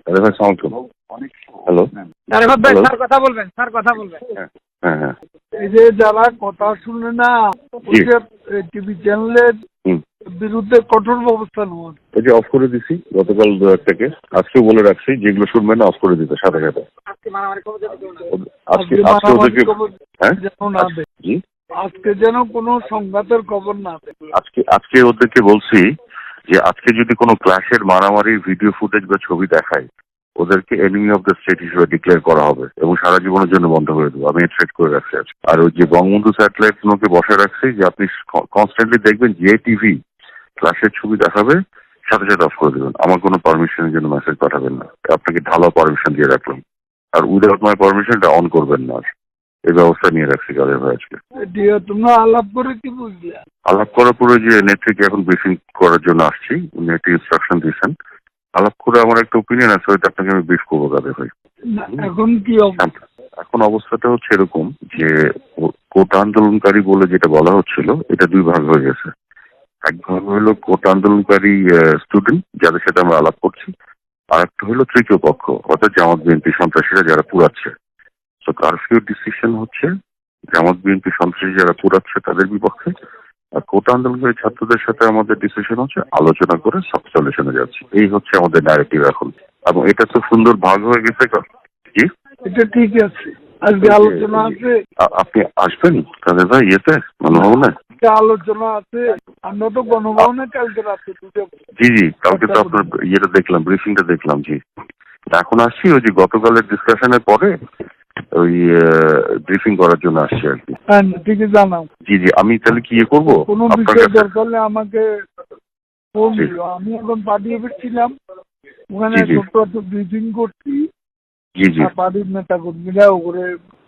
আরে ভাই সালাম আলাইকুম। হ্যালো আরেফাত ভাই, হ্যালো। স্যার কথা বলবেন, স্যার কথা বলবেন। হ্যাঁ হ্যাঁ হ্যাঁ। এই যে যারা কথা শুনে না, জি। টিভি চ্যানেলের হুম। বিরুদ্ধে কঠোর ব্যবস্থা নেওয়া। এই যে অফ করে দিছি গতকাল 2-1 থেকে, আজকেও বলে রাখছি যেগুলো শুনবেন না অফ করে দিতে সাথে সাথে। আজকে মারামারি খবর যেন কেউ না দেয়। আজকে আজকে আজকে মারামারি ওদেরকে খবর হ্যাঁ যেন না দেয়। জি আজকে যেন কোনো সংঘাতের খবর না দেয়। আজকে আজকে ওদেরকে বলছি যে আজকে যদি কোনো ক্লাসের মারামারির ভিডিও ফুটেজ বা ছবি দেখায় ওদেরকে এনিমি অফ দ্য স্টেট হিসেবে ডিক্লেয়ার করা হবে এবং সারা জীবনের জন্য বন্ধ করে দেবো। আমি থ্রেট করে রাখছি আজকে। আর ওই যে বঙ্গবন্ধু স্যাটেলাইট গুলোকে বসে রাখছি যে আপনি কনস্ট্যান্টলি দেখবেন যে টিভি ক্লাসের ছবি দেখাবে সাথে সাথে অফ করে দেবেন। আমার কোনো পারমিশনের জন্য মেসেজ পাঠাবেন না। আপনাকে ঢালাও পারমিশন দিয়ে রাখলাম। আর উইদাউট মাই পারমিশনটা অন করবেন না। এই ব্যবস্থা নিয়ে রাখছি কাদের ভাই আজকে। তোমরা আলাপ করে কি বুঝলে? আলাপ করার পরে যে নেত্রীকে এখন ব্রিফিং করার জন্য আসছি, নেত্রী ইনস্ট্রাকশন দিয়েছেন। আলাপ করে আমার একটা ওপিনিয়ন আছে, ওইটা আপনাকে আমি ব্রিফ করবো কাদের ভাই। এখন কি এখন অবস্থাটা হচ্ছে এরকম যে কোটা আন্দোলনকারী বলে যেটা বলা হচ্ছিল এটা 2 ভাগ হয়ে গেছে। এক ভাগ হলো কোটা আন্দোলনকারী স্টুডেন্ট যাদের সাথে আমরা আলাপ করছি, আর একটা হলো তৃতীয় পক্ষ অর্থাৎ জামাত বিএনপি সন্ত্রাসীরা যারা পুরাচ্ছে। তো কারফিউ ডিসিশন হচ্ছে জামাত বিএনপি সন্ত্রাসী যারা পুরাচ্ছে তাদের বিপক্ষে, আর কোটা আন্দোলনকারী ছাত্রদের সাথে আমাদের ডিসিশন হচ্ছে আলোচনা করে সলিউশনে যাচ্ছে। এই হচ্ছে আমাদের ন্যারেটিভ এখন, এবং এটা তো সুন্দর ভাগ হয়ে গেছে। জি এটা ঠিক আছে, আজকে আলোচনা আছে। আপনি আসবেন কাদের ভাই ইয়েতে গণভবনে? আলোচনা আছে, আমরা তো গণভবনে কালকে রাতে জি জি, কালকে তো আপনার ইয়েটা দেখলাম, ব্রিফিংটা দেখলাম। জি এখন আসছি ওই যে গতকালের ডিসকাশনের পরে ওই ব্রিফিং করার জন্য আসছি আর কি। হ্যাঁ ঠিক আছে, জানাও। জি জি, আমি তাহলে কি ইয়ে করবো কোনো আপনার বিষয় কাছে? দরকার হলে আমাকে ফোন দিও। আমি এখন পার্টি অফিস ছিলাম, ওখানে জি জি ছোট্ট একটা ব্রিফিং করছি। জি জি। পার্টির নেতা কর্মীরা ওপরে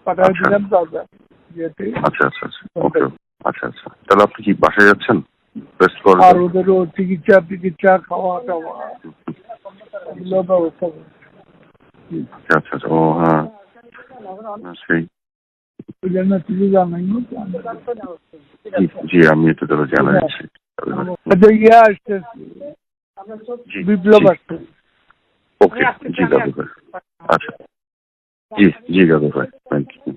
পাঠাই দিলাম তাজা ইয়েতে। আচ্ছা আচ্ছা আচ্ছা, ওকে। আচ্ছা আচ্ছা, তাহলে আপনি কি বাসায় যাচ্ছেন রেস্ট করার আর জন্য? ওদেরও চিকিৎসা খাওয়া টাওয়া এগুলো ব্যবস্থা করছি। আচ্ছা আচ্ছা আচ্ছা, ও হ্যাঁ সেই। ওই জন্য তুমি জানাই জি জি, আমি এটা তাহলে জানাচ্ছি। আচ্ছা, ইয়ে আসতেছি, জি বিপ্লব জি, আসছে। ওকে। জি দাদু ভাই, আচ্ছা। জি জি দাদু ভাই, থ্যাংক ইউ।